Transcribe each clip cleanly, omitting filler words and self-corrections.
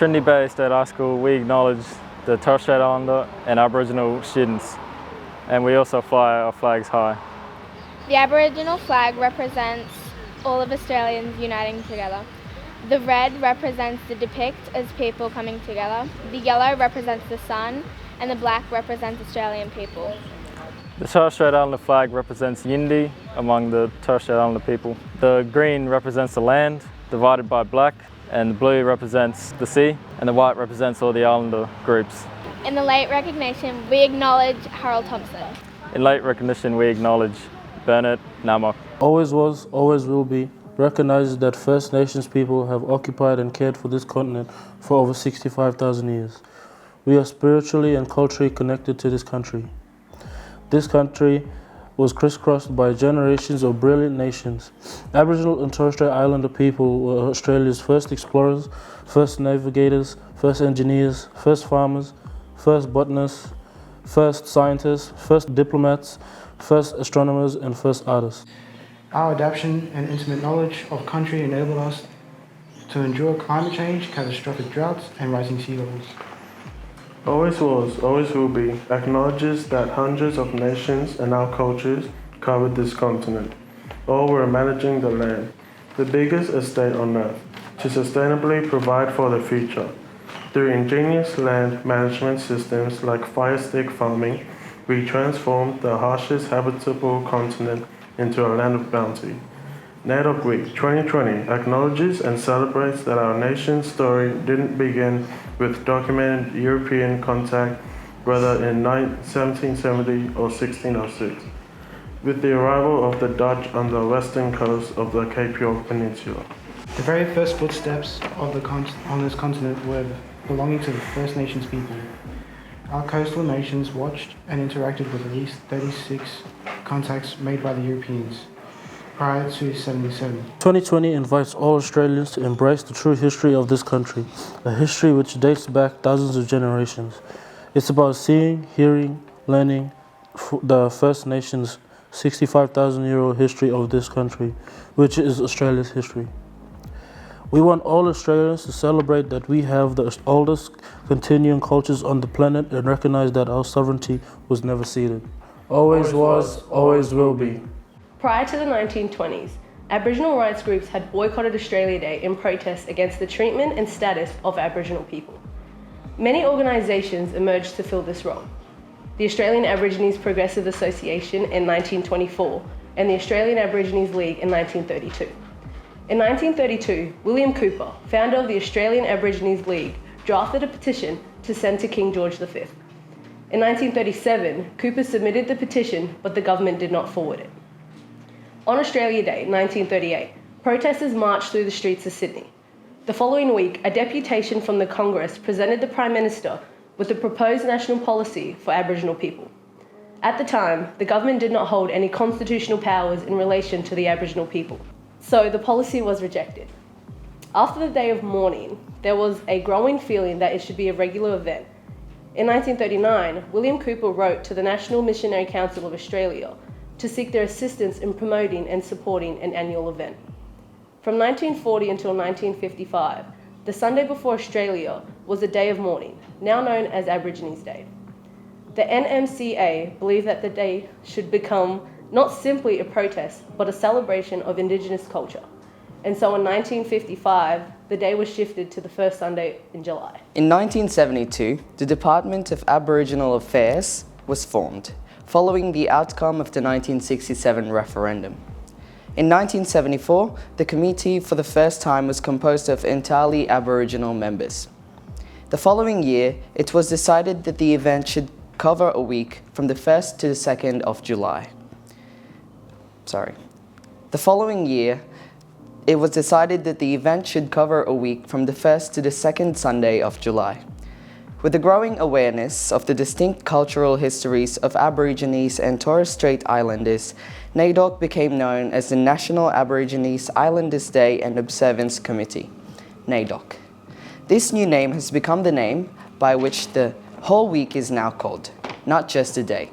Trinity-based at high school, we acknowledge the Torres Strait Islander and Aboriginal students, and we also fly our flags high. The Aboriginal flag represents all of Australians uniting together. The red represents the depict as people coming together. The yellow represents the sun, and the black represents Australian people. The Torres Strait Islander flag represents unity among the Torres Strait Islander people. The green represents the land, divided by black, and the blue represents the sea, and the white represents all the Islander groups. In the late recognition, we acknowledge Harold Thompson. In late recognition, we acknowledge Bernard Namok. Always was, always will be, recognizes that First Nations people have occupied and cared for this continent for over 65,000 years. We are spiritually and culturally connected to this country. This country was crisscrossed by generations of brilliant nations. Aboriginal and Torres Strait Islander people were Australia's first explorers, first navigators, first engineers, first farmers, first botanists, first scientists, first diplomats, first astronomers, and first artists. Our adaptation and intimate knowledge of country enabled us to endure climate change, catastrophic droughts, and rising sea levels. Always was, always will be, acknowledges that hundreds of nations and our cultures covered this continent. All were managing the land, the biggest estate on earth, to sustainably provide for the future. Through ingenious land management systems like fire stick farming, we transformed the harshest habitable continent into a land of bounty. NAIDOC Week 2020 acknowledges and celebrates that our nation's story didn't begin with documented European contact, whether in 1770 or 1606, with the arrival of the Dutch on the western coast of the Cape York Peninsula. The very first footsteps of on this continent were belonging to the First Nations people. Our coastal nations watched and interacted with at least 36 contacts made by the Europeans prior to 77. 2020 invites all Australians to embrace the true history of this country, a history which dates back thousands of generations. It's about seeing, hearing, learning the First Nations' 65,000-year-old history of this country, which is Australia's history. We want all Australians to celebrate that we have the oldest continuing cultures on the planet and recognize that our sovereignty was never ceded. Always was, always will be. Prior to the 1920s, Aboriginal rights groups had boycotted Australia Day in protest against the treatment and status of Aboriginal people. Many organisations emerged to fill this role. The Australian Aborigines Progressive Association in 1924 and the Australian Aborigines League in 1932. In 1932, William Cooper, founder of the Australian Aborigines League, drafted a petition to send to King George V. In 1937, Cooper submitted the petition, but the government did not forward it. On Australia Day, 1938, protesters marched through the streets of Sydney. The following week, a deputation from the Congress presented the Prime Minister with the proposed national policy for Aboriginal people. At the time, the government did not hold any constitutional powers in relation to the Aboriginal people, so the policy was rejected. After the day of mourning, there was a growing feeling that it should be a regular event. In 1939, William Cooper wrote to the National Missionary Council of Australia to seek their assistance in promoting and supporting an annual event. From 1940 until 1955, the Sunday before Australia was a day of mourning, now known as Aborigines Day. The NMCA believed that the day should become not simply a protest, but a celebration of Indigenous culture. And so in 1955, the day was shifted to the first Sunday in July. In 1972, the Department of Aboriginal Affairs was formed, following the outcome of the 1967 referendum. In 1974, the committee for the first time was composed of entirely Aboriginal members. The following year, it was decided that the event should cover a week from the 1st to the 2nd of July. The following year, it was decided that the event should cover a week from the 1st to the 2nd Sunday of July. With the growing awareness of the distinct cultural histories of Aborigines and Torres Strait Islanders, NAIDOC became known as the National Aborigines Islanders Day and Observance Committee, NAIDOC. This new name has become the name by which the whole week is now called, not just a day.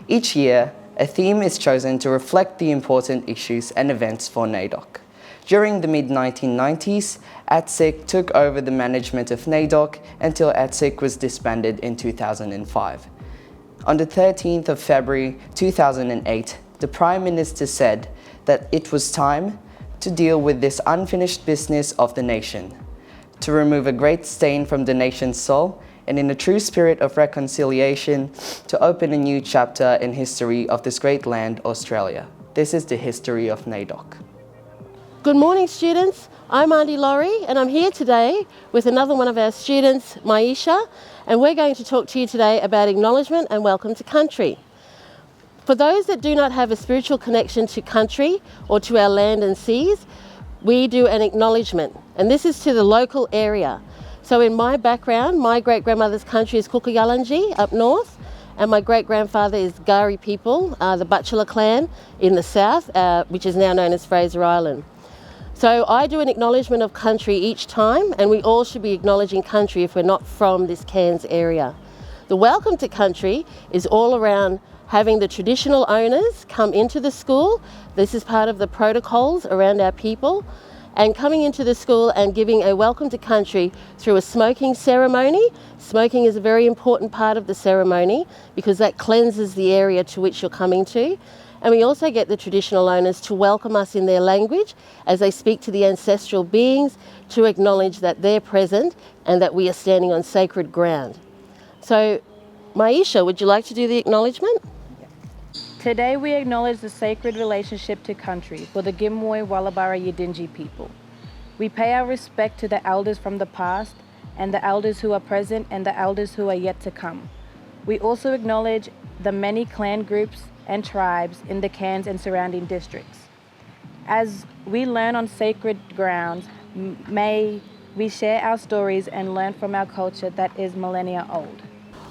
Each year, a theme is chosen to reflect the important issues and events for NAIDOC. During the mid-1990s, ATSIC took over the management of NAIDOC until ATSIC was disbanded in 2005. On the 13th of February 2008, the Prime Minister said that it was time to deal with this unfinished business of the nation, to remove a great stain from the nation's soul, and in a true spirit of reconciliation, to open a new chapter in history of this great land, Australia. This is the history of NAIDOC. Good morning, students. I'm Auntie Laurie, and I'm here today with another one of our students, Maisha, and we're going to talk to you today about acknowledgement and welcome to country. For those that do not have a spiritual connection to country or to our land and seas, we do an acknowledgement, and this is to the local area. So in my background, my great-grandmother's country is Kukuyalanji up north, and my great-grandfather is Gari people, the Butchulla clan in the south, which is now known as Fraser Island. So I do an acknowledgement of country each time, and we all should be acknowledging country if we're not from this Cairns area. The welcome to country is all around having the traditional owners come into the school. This is part of the protocols around our people, and coming into the school and giving a welcome to country through a smoking ceremony. Smoking is a very important part of the ceremony because that cleanses the area to which you're coming to. And we also get the traditional owners to welcome us in their language as they speak to the ancestral beings to acknowledge that they're present and that we are standing on sacred ground. So, Maisha, would you like to do the acknowledgement? Today we acknowledge the sacred relationship to country for the Gimwoy Wallabara Yidinji people. We pay our respect to the elders from the past and the elders who are present and the elders who are yet to come. We also acknowledge the many clan groups and tribes in the Cairns and surrounding districts. As we learn on sacred grounds, may we share our stories and learn from our culture that is millennia old.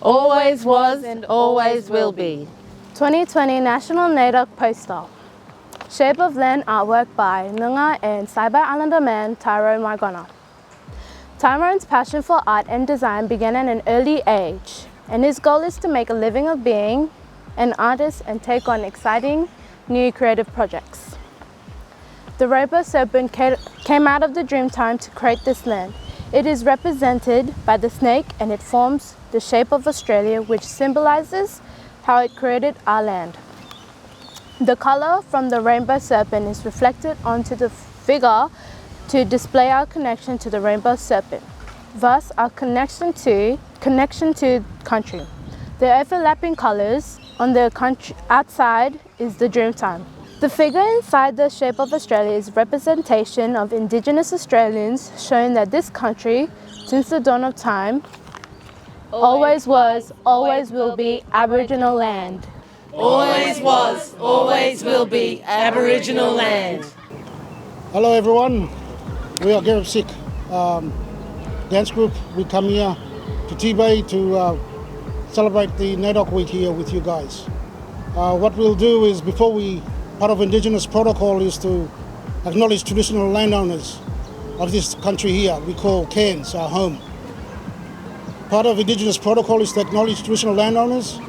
Always was and always will be. 2020 National NAIDOC Poster. Shape of Land artwork by Noongar and Saibai Islander man Tyrone Margona. Tyrone's passion for art and design began at an early age, and his goal is to make a living of being an artist and take on exciting new creative projects. The rainbow serpent came out of the Dreamtime to create this land. It is represented by the snake and it forms the shape of Australia, which symbolizes how it created our land. The color from the rainbow serpent is reflected onto the figure to display our connection to the rainbow serpent, thus our connection to country. The overlapping colors on the country outside is the Dreamtime. The figure inside the shape of Australia is representation of Indigenous Australians, showing that this country, since the dawn of time, always was, always will be Aboriginal land. Always was, always will be Aboriginal land. Hello everyone, we are Garib Sikh dance group. We come here to T-Bay to celebrate the NAIDOC week here with you guys. What we'll do is, part of Indigenous protocol is to acknowledge traditional landowners of this country here. We call Cairns our home. Part of Indigenous protocol is to acknowledge traditional landowners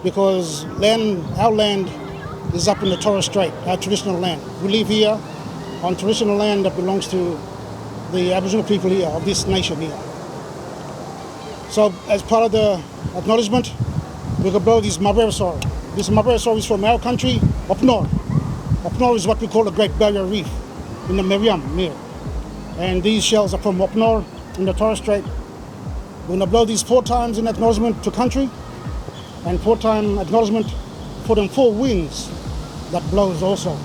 because our land is up in the Torres Strait, our traditional land. We live here on traditional land that belongs to the Aboriginal people here, of this nation here. So as part of the acknowledgement, we can blow this Mabrasor. This Mabrasor is from our country, up north. Up north is what we call the Great Barrier Reef in the Meriam here. And these shells are from up north in the Torres Strait. We're going to blow these 4 times in acknowledgement to country, and 4-time acknowledgement for them 4 winds that blows also.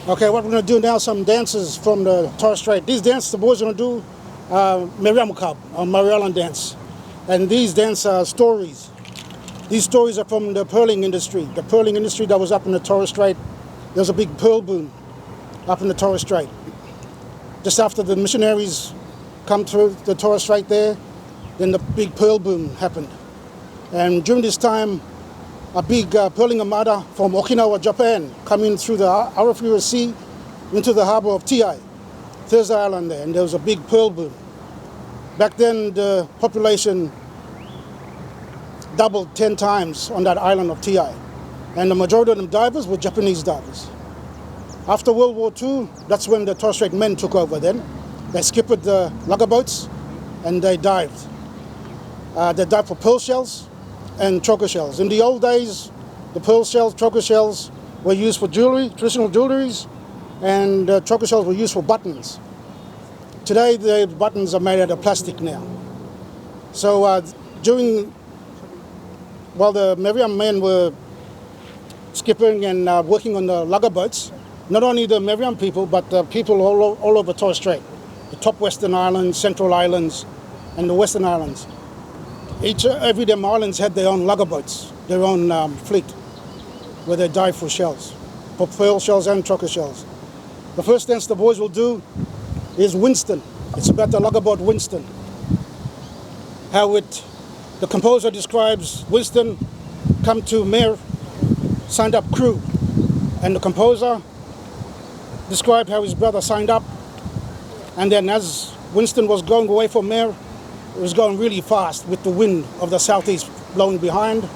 Okay, what we're going to do now, some dances from the Torres Strait. These dances the boys are going to do Meriam Cub, or Murray Island dance. And these dance are stories. These stories are from the pearling industry. The pearling industry that was up in the Torres Strait. There was a big pearl boom up in the Torres Strait. Just after the missionaries come through the Torres Strait there, then the big pearl boom happened. And during this time, a big pearling armada from Okinawa, Japan, coming through the Arafura Sea into the harbor of Ti, Thursday Island there, and there was a big pearl boom. Back then, the population doubled 10 times on that island of Ti, and the majority of them divers were Japanese divers. After World War II, that's when the Torres Strait men took over then. They skippered the lugger boats and they dived. They dived for pearl shells and choker shells. In the old days, the pearl shells, choker shells were used for jewelry, traditional jewelries, and choker shells were used for buttons. Today, the buttons are made out of plastic now. So while the Meriam men were skipping and working on the lugger boats, not only the Meriam people, but the people all over Torres Strait, the top Western Islands, Central Islands, and the Western Islands. Every of them islands had their own lugger boats, their own fleet, where they dive for shells, for pearl shells and choker shells. The first dance the boys will do is Winston. It's about the lugger boat Winston. The composer describes Winston come to Mayor, signed up crew, and the composer described how his brother signed up, and then as Winston was going away from Mayor, it was going really fast with the wind of the southeast blowing behind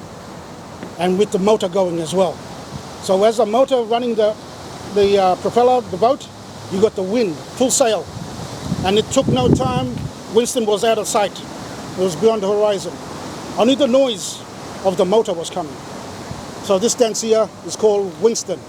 and with the motor going as well. So as the motor running the propeller, the boat, you got the wind, full sail. And it took no time, Winston was out of sight. It was beyond the horizon. Only the noise of the motor was coming. So this dance here is called Winston.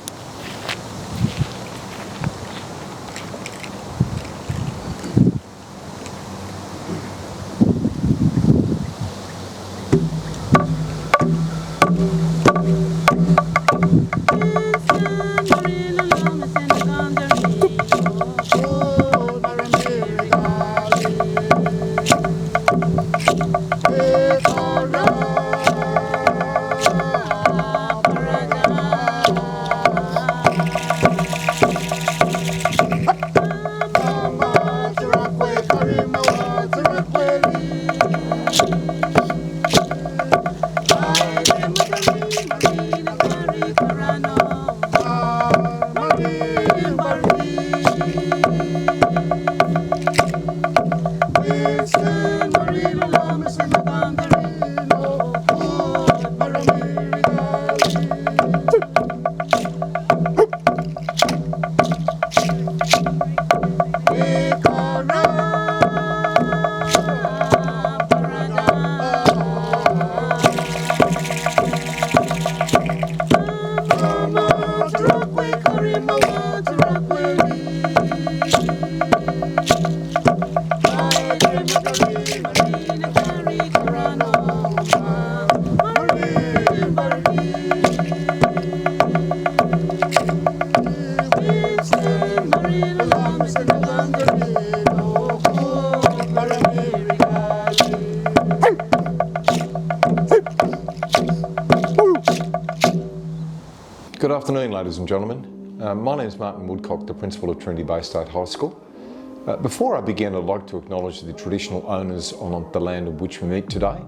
Good afternoon, ladies and gentlemen. My name is Martin Woodcock, the Principal of Trinity Bay State High School. Before I begin, I'd like to acknowledge the traditional owners on the land on which we meet today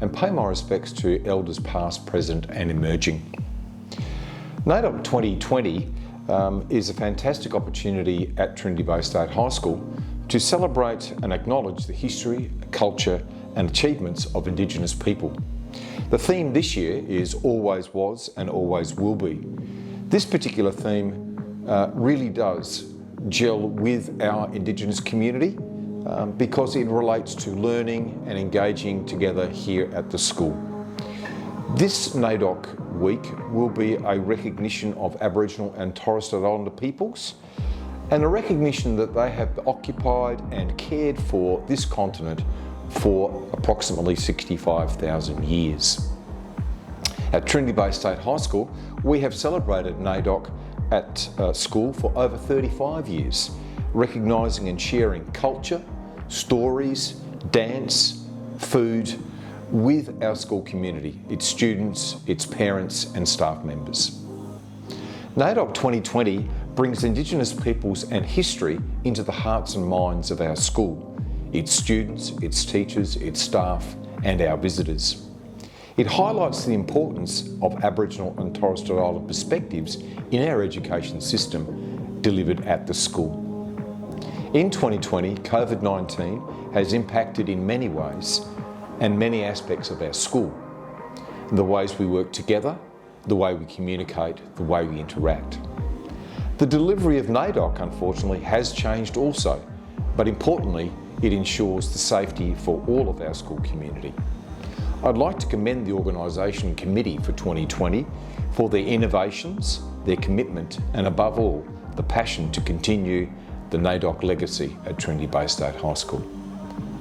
and pay my respects to elders past, present and emerging. NAIDOC 2020 is a fantastic opportunity at Trinity Bay State High School to celebrate and acknowledge the history, culture and achievements of Indigenous people. The theme this year is Always Was and Always Will Be. This particular theme really does gel with our Indigenous community because it relates to learning and engaging together here at the school. This NAIDOC week will be a recognition of Aboriginal and Torres Strait Islander peoples and a recognition that they have occupied and cared for this continent for approximately 65,000 years. At Trinity Bay State High School, we have celebrated NAIDOC at school for over 35 years, recognising and sharing culture, stories, dance, food with our school community, its students, its parents and staff members. NAIDOC 2020 brings Indigenous peoples and history into the hearts and minds of our school, its students, its teachers, its staff and our visitors. It highlights the importance of Aboriginal and Torres Strait Islander perspectives in our education system delivered at the school. In 2020, COVID-19 has impacted in many ways and many aspects of our school. The ways we work together, the way we communicate, the way we interact. The delivery of NAIDOC, unfortunately, has changed also, but importantly, it ensures the safety for all of our school community. I'd like to commend the organisation committee for 2020 for their innovations, their commitment, and above all, the passion to continue the NAIDOC legacy at Trinity Bay State High School.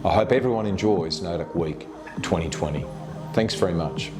I hope everyone enjoys NAIDOC Week 2020. Thanks very much.